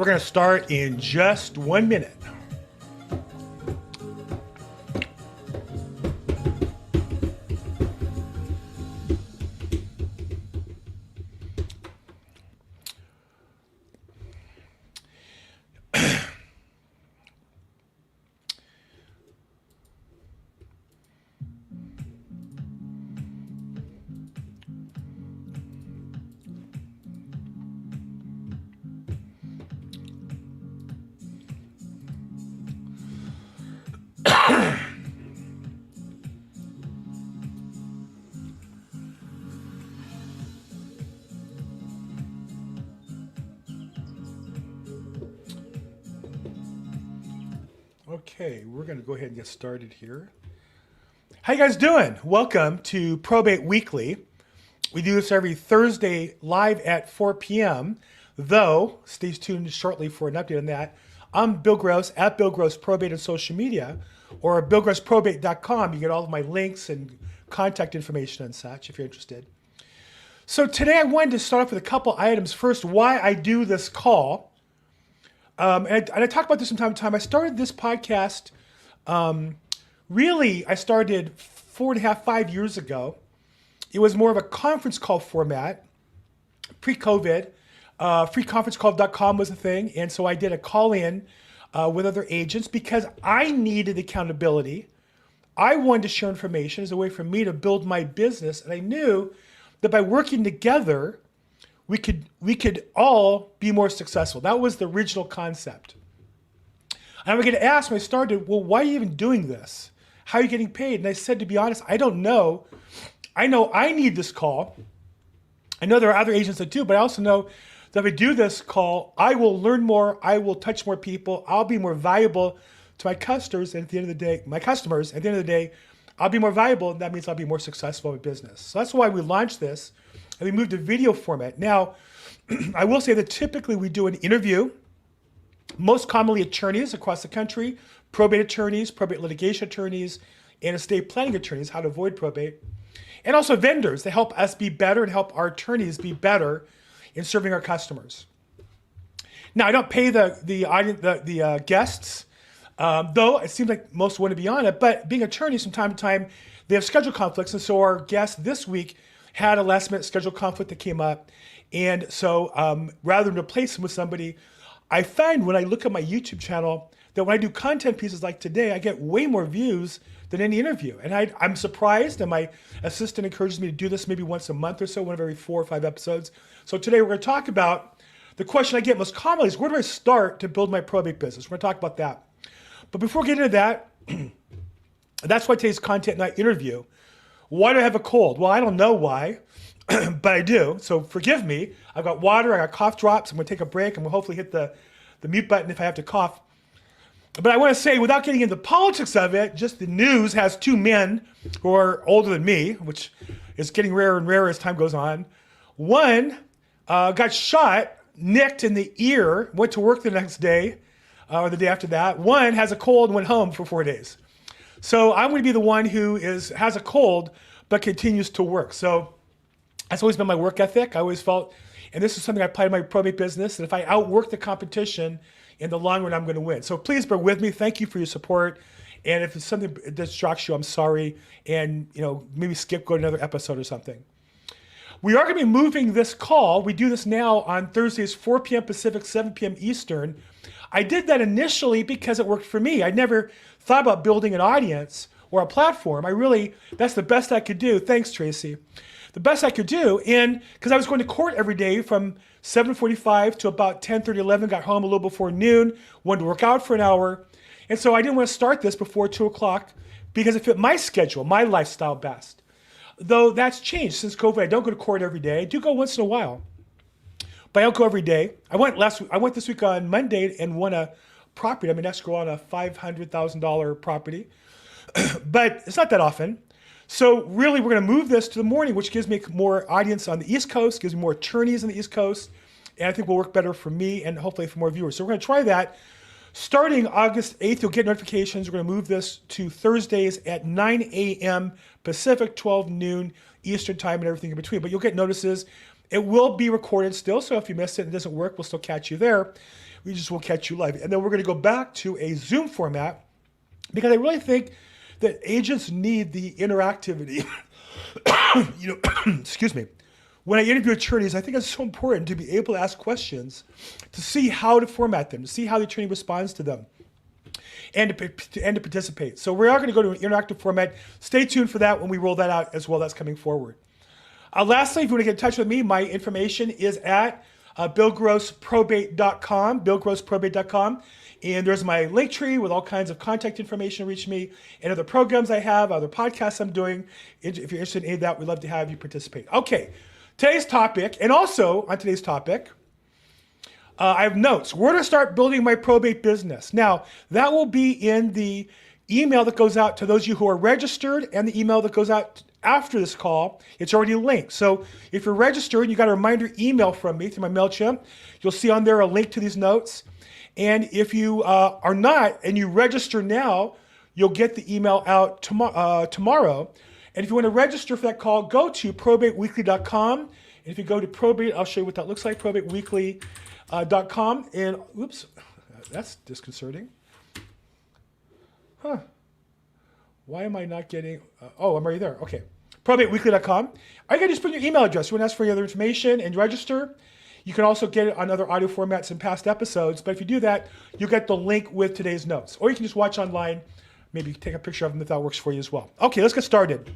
We're going to start in just 1 minute. Okay, we're going to go ahead and get started here. How you guys doing? Welcome to Probate Weekly. We do this every Thursday live at 4 p.m. Though, stay tuned shortly for an update on that. I'm Bill Gross at Bill Gross Probate on social media, or BillGrossProbate.com. You get all of my links and contact information and such if you're interested. So today I wanted to start off with a couple items. First, why I do this call. And I talk about this from time to time. I started this podcast, I started 4.5, 5 years ago. It was more of a conference call format, pre-COVID. Freeconferencecall.com was a thing. And so I did a call-in with other agents because I needed accountability. I wanted to share information as a way for me to build my business. And I knew that by working together, we could all be more successful. That was the original concept. And I would get asked when I started, well, why are you even doing this? How are you getting paid? And I said, to be honest, I don't know. I know I need this call. I know there are other agents that do, but I also know that if I do this call, I will learn more. I will touch more people. I'll be more valuable to my customers. And at the end of the day, I'll be more valuable. And that means I'll be more successful in business. So that's why we launched this. And we moved to video format. Now, I will say that typically we do an interview, most commonly attorneys across the country, probate attorneys, probate litigation attorneys, and estate planning attorneys, how to avoid probate, and also vendors to help us be better and help our attorneys be better in serving our customers. Now, I don't pay the guests, though it seems like most want to be on it, but being attorneys from time to time, they have schedule conflicts, and so our guest this week had a last minute schedule conflict that came up. And so rather than replace him with somebody, I find when I look at my YouTube channel that when I do content pieces like today, I get way more views than any interview. And I'm surprised, and my assistant encourages me to do this maybe once a month or so, one of every 4 or 5 episodes. So today we're gonna talk about the question I get most commonly is, where do I start to build my probate business? We're gonna talk about that. But before we get into that, that's why today's content night interview. Why do I have a cold? Well, I don't know why, but I do. So forgive me. I've got water, I got cough drops. I'm gonna take a break and we'll hopefully hit the mute button if I have to cough. But I wanna say, without getting into the politics of it, just the news has 2 men who are older than me, which is getting rarer and rarer as time goes on. One got shot, nicked in the ear, went to work the next day, or the day after that. One has a cold and went home for 4 days. So I'm going to be the one who has a cold, but continues to work. So that's always been my work ethic. I always felt, and this is something I apply to my probate business, that if I outwork the competition, in the long run, I'm going to win. So please bear with me. Thank you for your support. And if it's something that distracts you, I'm sorry. And maybe go to another episode or something. We are going to be moving this call. We do this now on Thursdays, 4 p.m. Pacific, 7 p.m. Eastern. I did that initially because it worked for me. I never thought about building an audience or a platform. That's the best I could do. Thanks, Tracy. The best I could do, and because I was going to court every day from 7:45 to about 10:30, 11, got home a little before noon, wanted to work out for an hour. And so I didn't want to start this before 2 o'clock because it fit my schedule, my lifestyle best. Though that's changed since COVID. I don't go to court every day. I do go once in a while, but I don't go every day. I went this week on Monday and won a property. I'm in escrow on a $500,000 property, but it's not that often. So really, we're going to move this to the morning, which gives me more audience on the East Coast, gives me more attorneys on the East Coast, and I think will work better for me and hopefully for more viewers. So we're going to try that. Starting August 8th, you'll get notifications. We're going to move this to Thursdays at 9 a.m. Pacific, 12 noon Eastern time, and everything in between. But you'll get notices. It will be recorded still, so if you missed it and it doesn't work, we'll still catch you there. we just will catch you live. And then we're going to go back to a Zoom format because I really think that agents need the interactivity. Excuse me. When I interview attorneys, I think it's so important to be able to ask questions, to see how to format them, to see how the attorney responds to them, and to participate. So we are going to go to an interactive format. Stay tuned for that when we roll that out as well. That's coming forward. Lastly, if you want to get in touch with me, my information is at billgrossprobate.com, billgrossprobate.com. And there's my link tree with all kinds of contact information to reach me and other programs I have, other podcasts I'm doing. If you're interested in any of that, we'd love to have you participate. Okay, today's topic, and also on today's topic, I have notes. Where to start building my probate business. Now, that will be in the email that goes out to those of you who are registered and the email that goes out after this call. It's already linked. So if you're registered and you got a reminder email from me through my MailChimp, you'll see on there a link to these notes. And if you are not and you register now, you'll get the email out tomorrow. And if you want to register for that call, go to probateweekly.com. And if you go to Probate, I'll show you what that looks like, probateweekly.com. And oops, that's disconcerting. Huh. Why am I not getting, oh, I'm already there. Okay. Probateweekly.com. I can just put your email address. You want to ask for any other information and register. You can also get it on other audio formats in past episodes. But if you do that, you'll get the link with today's notes. Or you can just watch online. Maybe take a picture of them if that works for you as well. Okay, let's get started.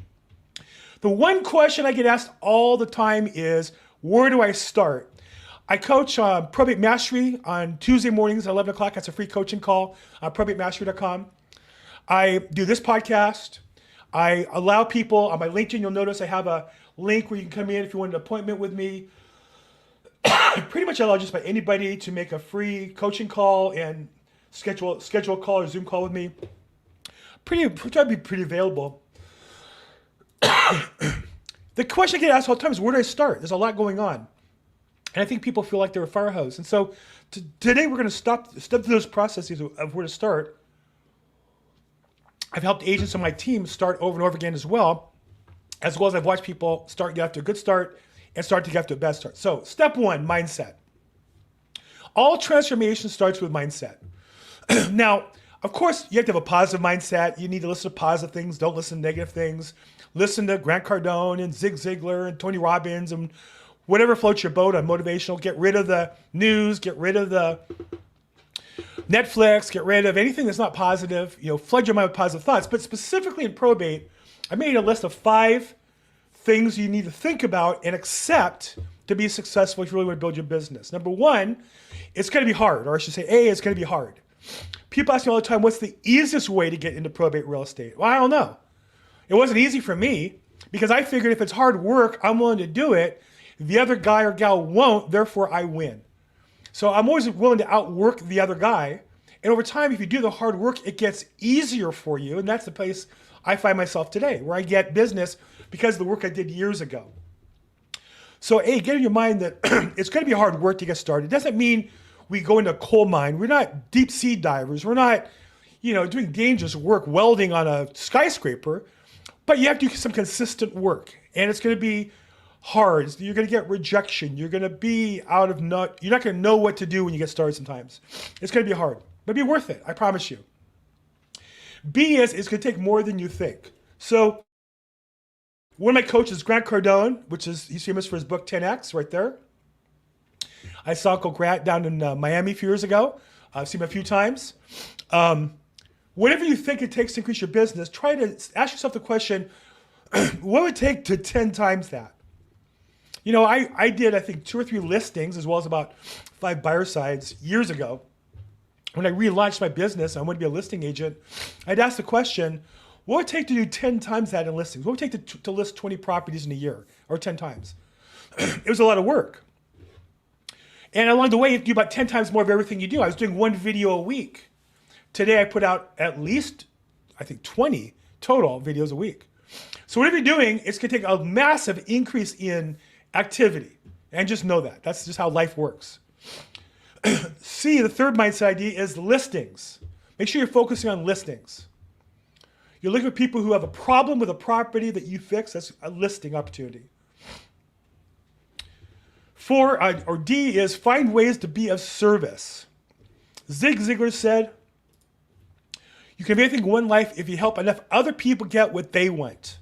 The one question I get asked all the time is, where do I start? I coach Probate Mastery on Tuesday mornings at 11 o'clock. That's a free coaching call on probatemastery.com. I do this podcast. I allow people on my LinkedIn, you'll notice I have a link where you can come in if you want an appointment with me. Pretty much allow just about anybody to make a free coaching call and schedule a call or Zoom call with me. Try to be pretty available. The question I get asked all the time is, where do I start? There's a lot going on. And I think people feel like they're a fire hose. And so today we're going to step through those processes of where to start. I've helped agents on my team start over and over again as well as I've watched people get off to a good start and start to get off to a bad start. So step one, mindset. All transformation starts with mindset. Now, of course, you have to have a positive mindset. You need to listen to positive things. Don't listen to negative things. Listen to Grant Cardone and Zig Ziglar and Tony Robbins and whatever floats your boat on motivational. Get rid of the news. Get rid of the Netflix. Get rid of anything that's not positive. Flood your mind with positive thoughts. But specifically in probate, I made a list of 5 things you need to think about and accept to be successful if you really want to build your business. Number 1, it's going to be hard, or I should say, it's going to be hard. People ask me all the time, what's the easiest way to get into probate real estate? Well, I don't know. It wasn't easy for me because I figured if it's hard work, I'm willing to do it. The other guy or gal won't, therefore I win. So I'm always willing to outwork the other guy. And over time, if you do the hard work, it gets easier for you. And that's the place I find myself today, where I get business because of the work I did years ago. So get in your mind that it's going to be hard work to get started. It doesn't mean we go into a coal mine. We're not deep sea divers. We're not, doing dangerous work, welding on a skyscraper. But you have to do some consistent work. And it's going to be hard. You're going to get rejection. You're going to be you're not going to know what to do when you get started sometimes. It's going to be hard, but be worth it. I promise you. B is it's going to take more than you think. So one of my coaches, Grant Cardone, he's famous for his book 10X right there. I saw Uncle Grant down in Miami a few years ago. I've seen him a few times. Whatever you think it takes to increase your business, try to ask yourself the question, what would it take to 10 times that? I did, I think, 2 or 3 listings as well as about 5 buyer sides years ago. When I relaunched my business, I wanted to be a listing agent. I'd ask the question, what would it take to do 10 times that in listings? What would it take to list 20 properties in a year or 10 times? It was a lot of work. And along the way, you do about 10 times more of everything you do. I was doing 1 video a week. Today, I put out at least, I think, 20 total videos a week. So whatever you're doing, it's going to take a massive increase in activity. And just know that. That's just how life works. C, the third mindset idea is listings. Make sure you're focusing on listings. You're looking for people who have a problem with a property that you fix. That's a listing opportunity. 4, or D is find ways to be of service. Zig Ziglar said, you can have anything in one life if you help enough other people get what they want.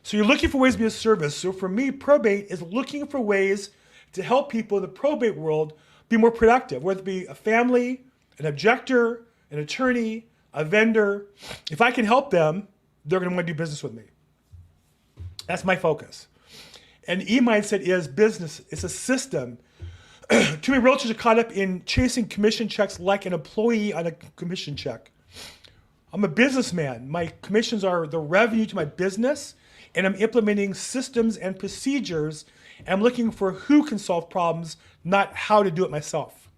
So you're looking for ways to be of service. So for me, probate is looking for ways to help people in the probate world be more productive, whether it be a family, an objector, an attorney, a vendor. If I can help them, they're going to want to do business with me. That's my focus. And E-mindset is business. It's a system. Too many realtors are caught up in chasing commission checks like an employee on a commission check. I'm a businessman. My commissions are the revenue to my business, and I'm implementing systems and procedures, and I'm looking for who can solve problems, not how to do it myself.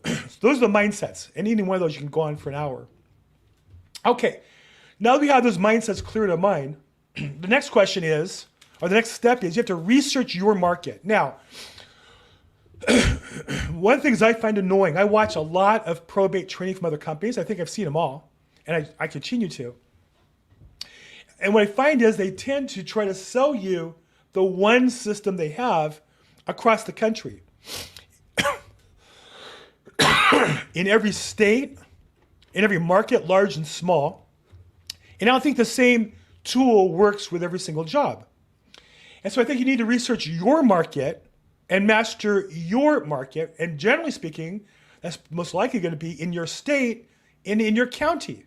So those are the mindsets, and any one of those you can go on for an hour. Okay, now that we have those mindsets clear in our mind, the next question is, or the next step is, you have to research your market. Now, one of the things I find annoying, I watch a lot of probate training from other companies. I think I've seen them all, and I continue to. And what I find is they tend to try to sell you the one system they have across the country. In every state, in every market, large and small. And I don't think the same tool works with every single job. And so I think you need to research your market and master your market. And generally speaking, that's most likely going to be in your state and in your county,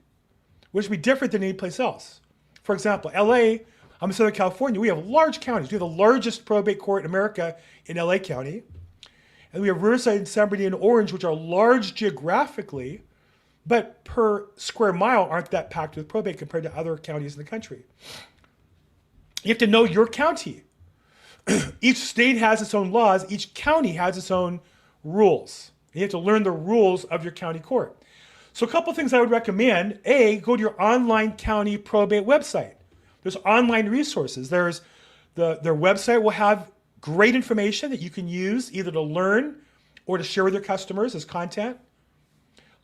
which will be different than any place else. For example, LA, I'm in Southern California, we have large counties. We have the largest probate court in America in LA County. And we have Riverside and San Bernardino and Orange, which are large geographically, but per square mile aren't that packed with probate compared to other counties in the country. You have to know your county. Each state has its own laws. Each county has its own rules. You have to learn the rules of your county court. So a couple things I would recommend. A, go to your online county probate website. There's online resources. Their website will have great information that you can use either to learn or to share with your customers as content.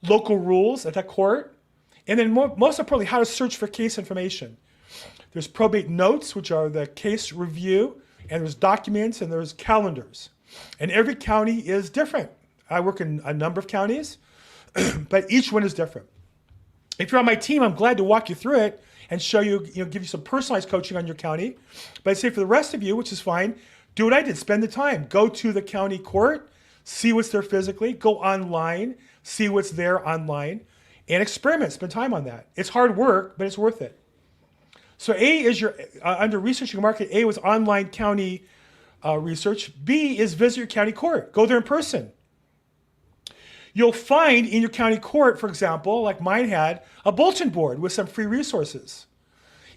Local rules at that court. And then most importantly, how to search for case information. There's probate notes, which are the case review, and there's documents, and there's calendars. And every county is different. I work in a number of counties, but each one is different. If you're on my team, I'm glad to walk you through it and show you, give you some personalized coaching on your county. But I'd say for the rest of you, which is fine, do what I did, spend the time. Go to the county court, see what's there physically, go online, see what's there online, and experiment, spend time on that. It's hard work, but it's worth it. So A is your, under researching your market, A was online county research. B is visit your county court. Go there in person. You'll find in your county court, for example, like mine had, a bulletin board with some free resources.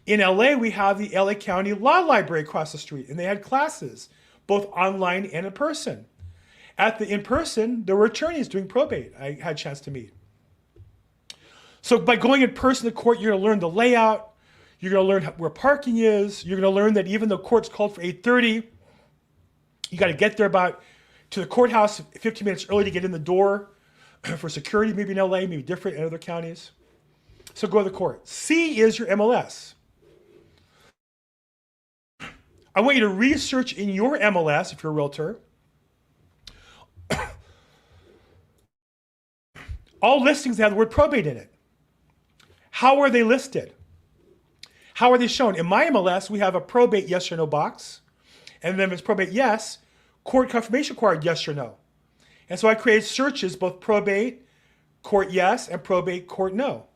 In LA, we have the LA County Law Library across the street, and they had classes, both online and in person. At the in-person, there were attorneys doing probate I had a chance to meet. So by going in person to court, you're going to learn the layout. You're going to learn where parking is. You're going to learn that even though court's called for 8:30, you got to get there to the courthouse 15 minutes early to get in the door for security, maybe in LA, maybe different in other counties. So go to the court. C is your MLS. I want you to research in your MLS, if you're a realtor, all listings that have the word probate in it. How are they listed? How are they shown? In my MLS, we have a probate yes or no box. And then if it's probate yes, court confirmation required yes or no. And so I created searches, both probate, court yes, and probate, court no.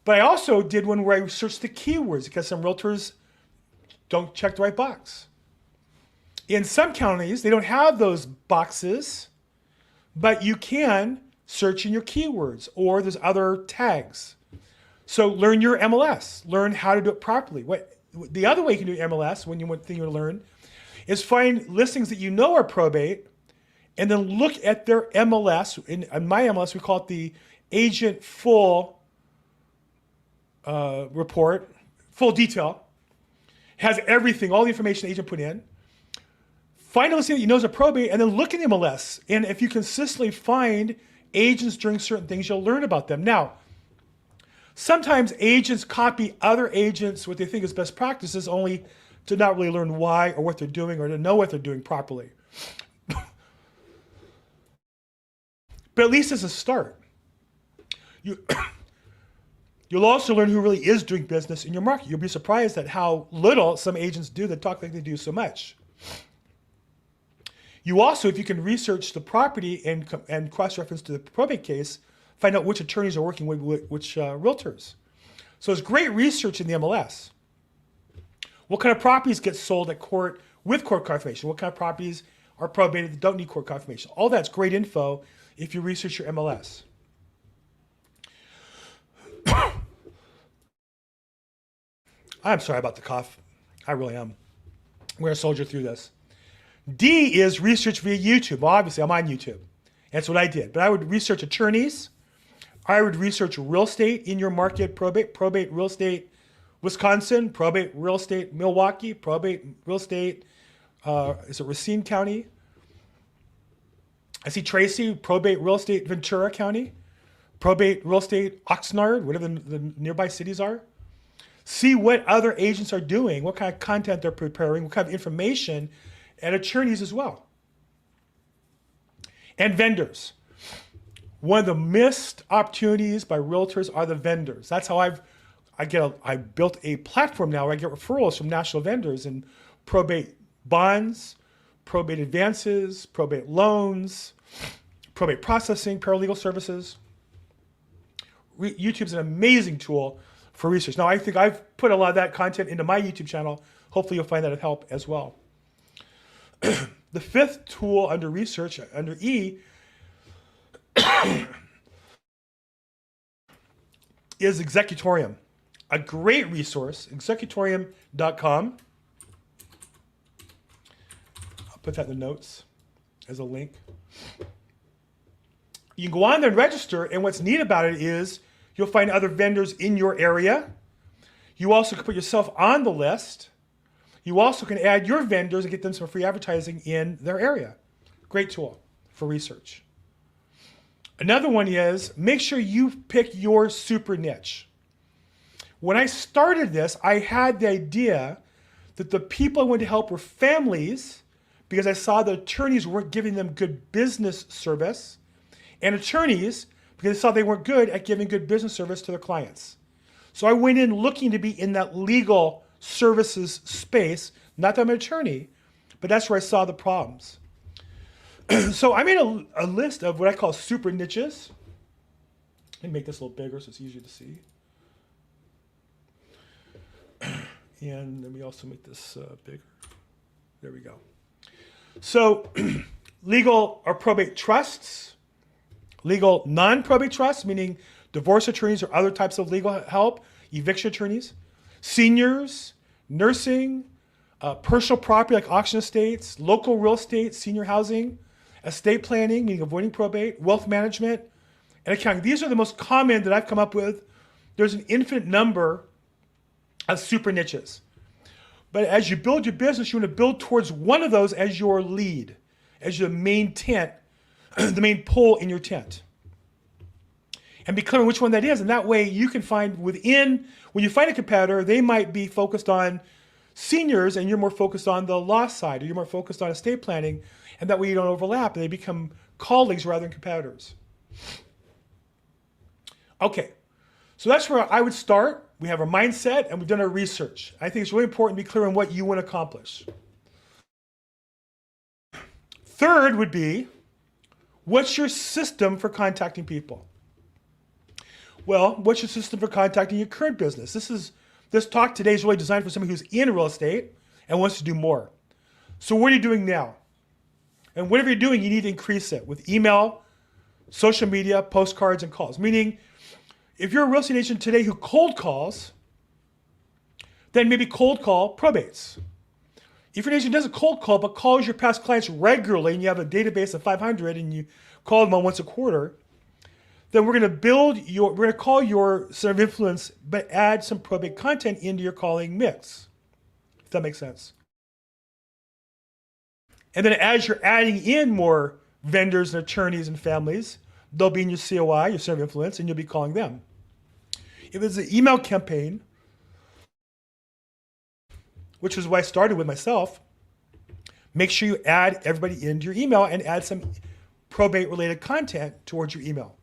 But I also did one where I searched the keywords because some realtors don't check the right box. In some counties, they don't have those boxes, but you can search in your keywords or there's other tags. So learn your MLS, learn how to do it properly. The other way you can do MLS, one thing you want to learn, is find listings that you know are probate and then look at their MLS. In my MLS, we call it the agent full report, full detail. Has everything, all the information the agent put in. Find a listing that you know is a probate and then look at the MLS. And if you consistently find agents doing certain things, you'll learn about them. Now, sometimes agents copy other agents what they think is best practices only to not really learn why or what they're doing or to know what they're doing properly. But at least as a start, you, you'll also learn who really is doing business in your market. You'll be surprised at how little some agents do that talk like they do so much. You also, if you can research the property and cross-reference to the probate case, find out which attorneys are working with which realtors. So it's great research in the MLS. What kind of properties get sold at court with court confirmation? What kind of properties are probated that don't need court confirmation? All that's great info if you research your MLS. I'm sorry about the cough. I really am. I'm going to soldier through this. D is research via YouTube. Well, obviously, I'm on YouTube. That's what I did. But I would research attorneys. I would research real estate in your market, probate real estate Wisconsin, probate real estate Milwaukee, probate real estate, is it Racine County? I see Tracy, probate real estate Ventura County, probate real estate Oxnard, whatever the nearby cities are. See what other agents are doing, what kind of content they're preparing, what kind of information, and attorneys as well. And vendors. One of the missed opportunities by realtors are the vendors. That's how I built a platform now where I get referrals from national vendors in probate bonds, probate advances, probate loans, probate processing, paralegal services. YouTube's an amazing tool for research. Now, I think I've put a lot of that content into my YouTube channel. Hopefully you'll find that of help as well. The fifth tool under research, under E, is Executorium. A great resource, executorium.com. I'll put that in the notes as a link. You can go on there and register, and what's neat about it is you'll find other vendors in your area. You also can put yourself on the list. You also can add your vendors and get them some free advertising in their area. Great tool for research. Another one is make sure you pick your super niche. When I started this, I had the idea that the people I wanted to help were families because I saw the attorneys weren't giving them good business service, and attorneys because I saw they weren't good at giving good business service to their clients. So I went in looking to be in that legal services space. Not that I'm an attorney, but that's where I saw the problems. So I made a list of what I call super niches. Let me make this a little bigger so it's easier to see. And let me also make this bigger. There we go. So legal or probate trusts, legal non-probate trusts, meaning divorce attorneys or other types of legal help, eviction attorneys, seniors, nursing, personal property like auction estates, local real estate, senior housing, estate planning, meaning avoiding probate, wealth management, and accounting. These are the most common that I've come up with. There's an infinite number of super niches. But as you build your business, you want to build towards one of those as your lead, as your main tent, the main pole in your tent. And be clear on which one that is. And that way you can find within, when you find a competitor, they might be focused on seniors and you're more focused on the law side, or you're more focused on estate planning. And that way you don't overlap and they become colleagues rather than competitors. Okay, so that's where I would start. We have our mindset and we've done our research. I think it's really important to be clear on what you want to accomplish. Third would be, what's your system for contacting people? Well, what's your system for contacting your current business? This talk today is really designed for somebody who's in real estate and wants to do more. So what are you doing now? And whatever you're doing, you need to increase it with email, social media, postcards, and calls. Meaning, if you're a real estate agent today who cold calls, then maybe cold call probates. If you're an agent who doesn't cold call, but calls your past clients regularly, and you have a database of 500 and you call them on once a quarter, then we're going to call your center of influence, but add some probate content into your calling mix, if that makes sense. And then as you're adding in more vendors and attorneys and families, they'll be in your COI, your center of influence, and you'll be calling them. If it's an email campaign, which is what I started with myself, make sure you add everybody into your email and add some probate-related content towards your email.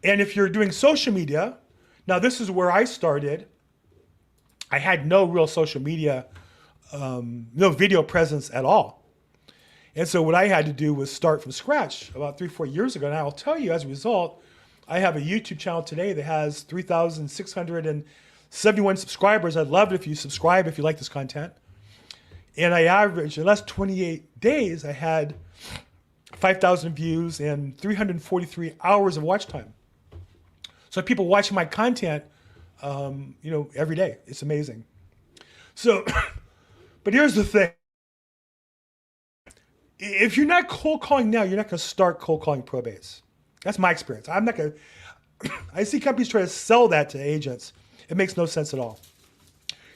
And if you're doing social media, now this is where I started. I had no real social media, no video presence at all. And so what I had to do was start from scratch about 3-4 years ago. And I'll tell you, as a result, I have a YouTube channel today that has 3,671 subscribers. I'd love it if you subscribe if you like this content. And I averaged, in the last 28 days, I had 5,000 views and 343 hours of watch time. So people watching my content, every day. It's amazing. So, but here's the thing. If you're not cold calling now, you're not going to start cold calling probates. That's my experience. I'm not going to, I see companies try to sell that to agents. It makes no sense at all.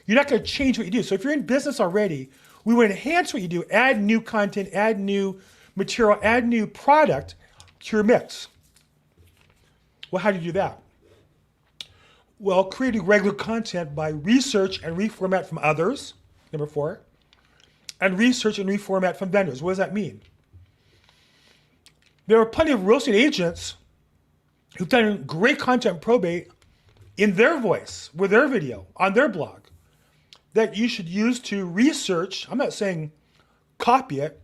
You're not going to change what you do. So if you're in business already, we would enhance what you do, add new content, add new material, add new product to your mix. Well, how do you do that? Well, creating regular content by research and reformat from others, number 4, and research and reformat from vendors. What does that mean? There are plenty of real estate agents who've done great content in probate in their voice, with their video, on their blog, that you should use to research. I'm not saying copy it.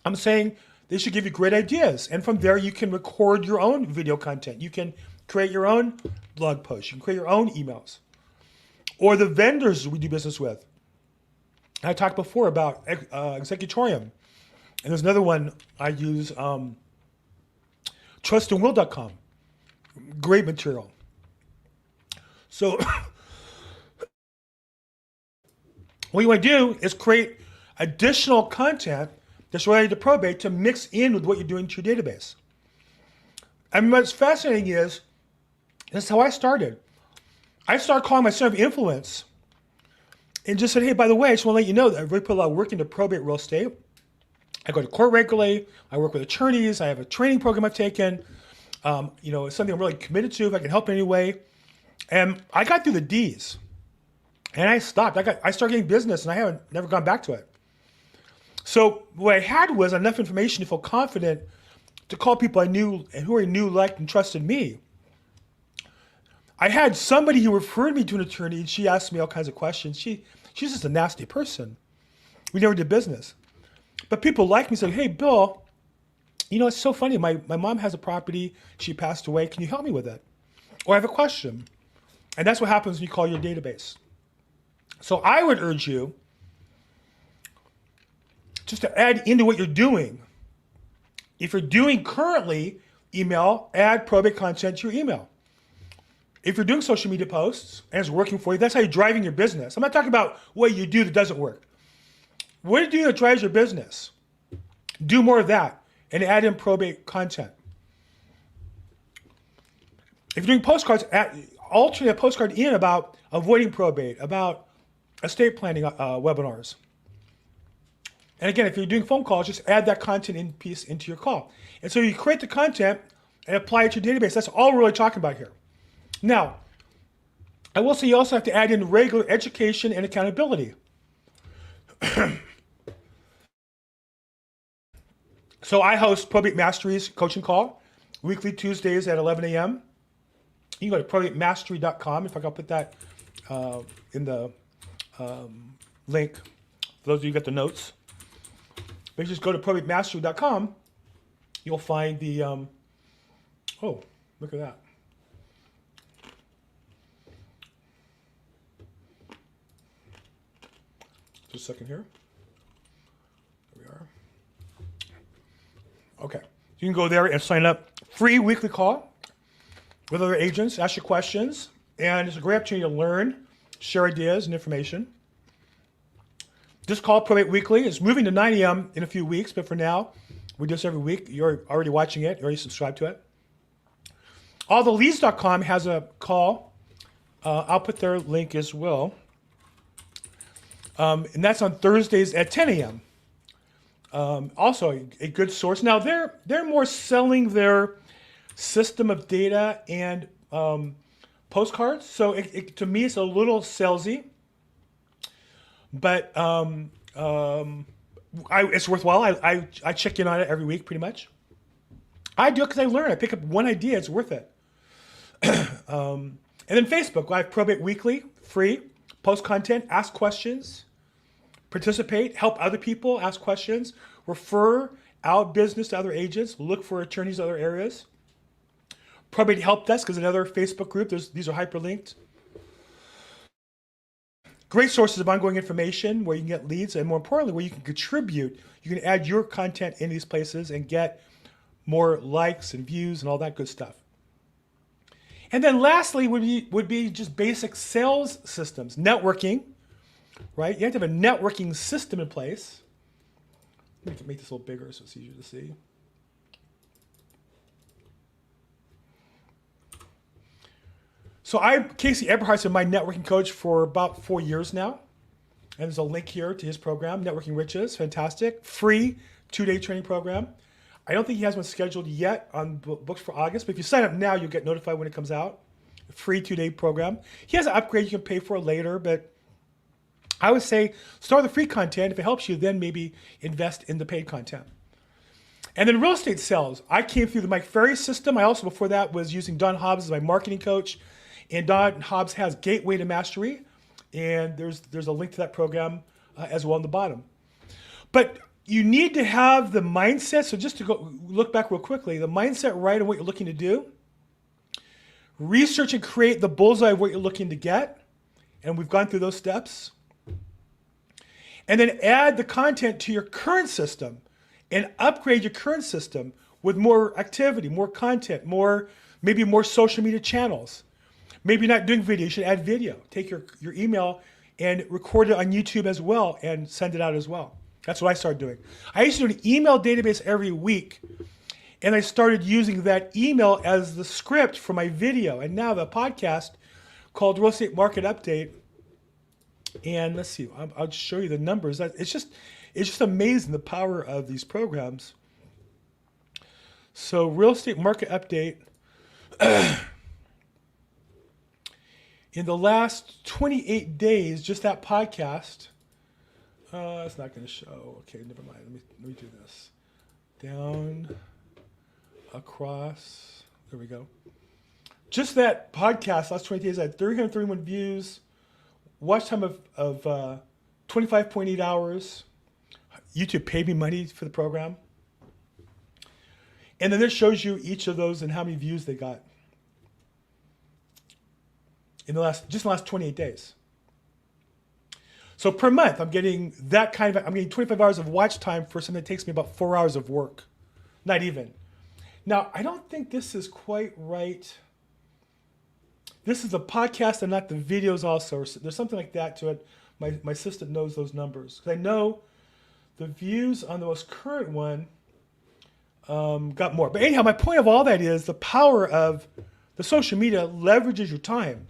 I'm saying they should give you great ideas. And from there, you can record your own video content. You can create your own blog posts. You can create your own emails. Or the vendors we do business with. I talked before about Executorium. And there's another one I use, trustandwill.com. Great material. So what you want to do is create additional content that's related to probate to mix in with what you're doing to your database. And what's fascinating is, this is how I started. I started calling my center of influence and just said, hey, by the way, I just want to let you know that I really put a lot of work into probate real estate. I go to court regularly. I work with attorneys. I have a training program I've taken. It's something I'm really committed to if I can help in any way. And I got through the D's and I stopped. I started getting business and I haven't never gone back to it. So what I had was enough information to feel confident to call people I knew and who I knew, liked, and trusted me. I had somebody who referred me to an attorney and she asked me all kinds of questions. She's just a nasty person. We never did business. But people like me said, hey, Bill, it's so funny. My mom has a property. She passed away. Can you help me with it? Or I have a question. And that's what happens when you call your database. So I would urge you just to add into what you're doing. If you're doing currently email, add probate content to your email. If you're doing social media posts and it's working for you, that's how you're driving your business. I'm not talking about what you do that doesn't work. What do you do that drives your business? Do more of that and add in probate content. If you're doing postcards, alternate a postcard in about avoiding probate, about estate planning webinars. And again, if you're doing phone calls, just add that content piece into your call. And so you create the content and apply it to your database. That's all we're really talking about here. Now, I will say you also have to add in regular education and accountability. So I host Probate Mastery's coaching call, weekly Tuesdays at 11 a.m. You can go to probate.mastery.com. If I can put that in the link, for those of you who got the notes. But you just go to probate.mastery.com, you'll find the, oh, look at that. Just a second here. There we are. Okay. You can go there and sign up. Free weekly call with other agents, ask your questions, and it's a great opportunity to learn, share ideas and information. This call, Probate Weekly, is moving to 9 a.m. in a few weeks, but for now, we do this every week. You're already watching it. You already subscribed to it. AllTheLeads.com has a call. I'll put their link as well. And that's on Thursdays at 10 a.m. Also a good source. Now they're more selling their system of data and postcards. So to me, it's a little salesy, but It's worthwhile. I check in on it every week, pretty much. I do it because I learn. I pick up one idea. It's worth it. And then Facebook. I have Probate Weekly, free. Post content, ask questions, participate, help other people, ask questions, refer out business to other agents, look for attorneys in other areas. Probate Help Desk is another Facebook group. These are hyperlinked. Great sources of ongoing information where you can get leads, and more importantly, where you can contribute. You can add your content in these places and get more likes and views and all that good stuff. And then lastly would be just basic sales systems, networking, right? You have to have a networking system in place. Let me make this a little bigger so it's easier to see. So Casey Eberhardt's been my networking coach for about 4 years now. And there's a link here to his program, Networking Riches, fantastic. Free 2-day training program. I don't think he has one scheduled yet on books for August, but if you sign up now, you'll get notified when it comes out. Free 2-day program. He has an upgrade you can pay for later, but I would say start with the free content. If it helps you, then maybe invest in the paid content. And then real estate sales. I came through the Mike Ferry system. I also, before that, was using Don Hobbs as my marketing coach. And Don Hobbs has Gateway to Mastery. And there's a link to that program as well on the bottom. But you need to have the mindset. So just to go look back real quickly, the mindset right on what you're looking to do. Research and create the bullseye of what you're looking to get. And we've gone through those steps. And then add the content to your current system and upgrade your current system with more activity, more content, maybe more social media channels. Maybe you're not doing video, you should add video. Take your email and record it on YouTube as well and send it out as well. That's what I started doing. I used to do an email database every week, and I started using that email as the script for my video. And now the podcast called Real Estate Market Update. And let's see, I'll just show you the numbers. It's just amazing the power of these programs. So Real Estate Market Update. In the last 28 days, just that podcast, it's not going to show. Okay, never mind. Let me do this. Down, across. There we go. Just that podcast, last 20 days, I had 331 views, watch time of 25.8 hours. YouTube paid me money for the program. And then this shows you each of those and how many views they got in the last 28 days. So per month, I'm getting 25 hours of watch time for something that takes me about 4 hours of work. Not even. Now, I don't think this is quite right. This is the podcast and not the videos also. Or there's something like that to it. My assistant knows those numbers. Because I know the views on the most current one got more. But anyhow, my point of all that is the power of the social media leverages your time.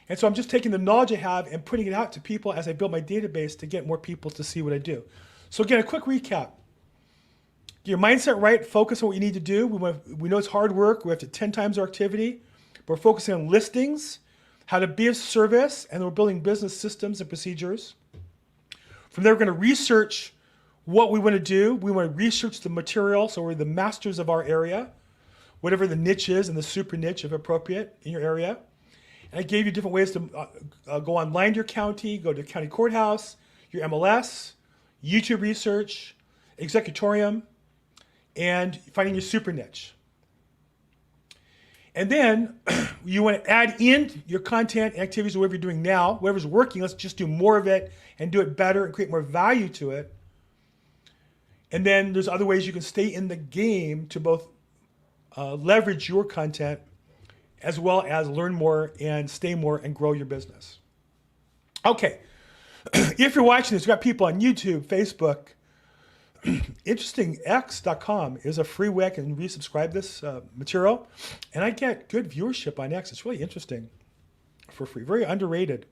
And so I'm just taking the knowledge I have and putting it out to people as I build my database to get more people to see what I do. So again, a quick recap. Get your mindset right, focus on what you need to do. We know it's hard work. We have to 10 times our activity. But we're focusing on listings, how to be of service, and then we're building business systems and procedures. From there, we're going to research what we want to do. We want to research the material, so we're the masters of our area, whatever the niche is and the super niche if appropriate in your area. And I gave you different ways to go online to your county, go to county courthouse, your MLS, YouTube research, executorium, and finding your super niche. And then you want to add in your content and activities, whatever you're doing now, whatever's working, let's just do more of it and do it better and create more value to it. And then there's other ways you can stay in the game to both leverage your content as well as learn more and stay more and grow your business. Okay, if you're watching this, we've got people on YouTube, Facebook. Interestingx.com is a free way I can resubscribe this material. And I get good viewership on X. It's really interesting for free, very underrated.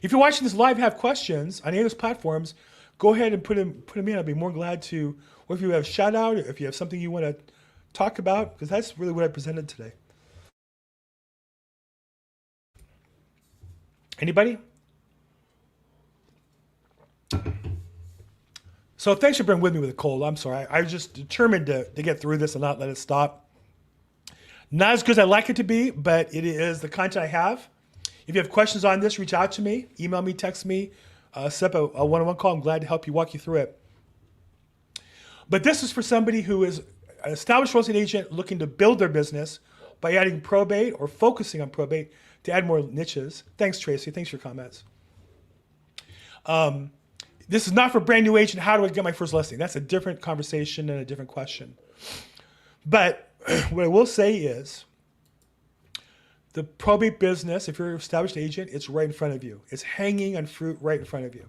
If you're watching this live, have questions on any of those platforms, go ahead and put them in. I'd be more glad to, or if you have a shout out, or if you have something you want to talk about, because that's really what I presented today. Anybody? So thanks for being with me with a cold. I'm sorry. I was just determined to get through this and not let it stop. Not as good as I'd like it to be, but it is the content I have. If you have questions on this, reach out to me, email me, text me, set up a one-on-one call. I'm glad to help you, walk you through it. But this is for somebody who is an established real estate agent looking to build their business by adding probate or focusing on probate to add more niches. Thanks, Tracy. Thanks for your comments. This is not for brand new agent. How do I get my first listing? That's a different conversation and a different question. But what I will say is the probate business, if you're an established agent, it's right in front of you. It's hanging on fruit right in front of you.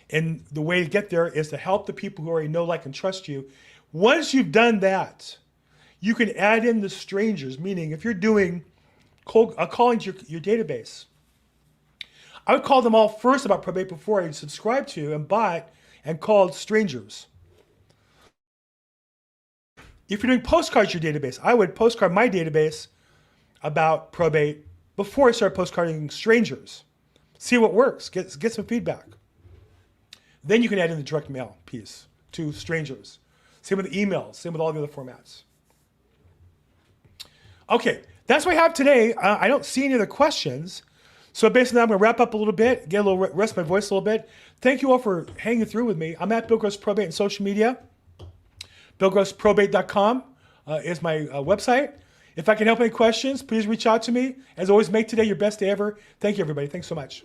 And the way to get there is to help the people who already know, like, and trust you. Once you've done that, you can add in the strangers, meaning if you're doing calling to your database, I would call them all first about probate before I subscribed to and bought and called strangers. If you're doing postcards to your database, I would postcard my database about probate before I start postcarding strangers. See what works, get some feedback. Then you can add in the direct mail piece to strangers. Same with the emails, same with all the other formats. Okay, that's what I have today. I don't see any other questions. So basically, I'm going to wrap up a little bit, get a little rest my voice a little bit. Thank you all for hanging through with me. I'm at Bill Gross Probate on social media. BillGrossProbate.com is my website. If I can help any questions, please reach out to me. As always, make today your best day ever. Thank you, everybody. Thanks so much.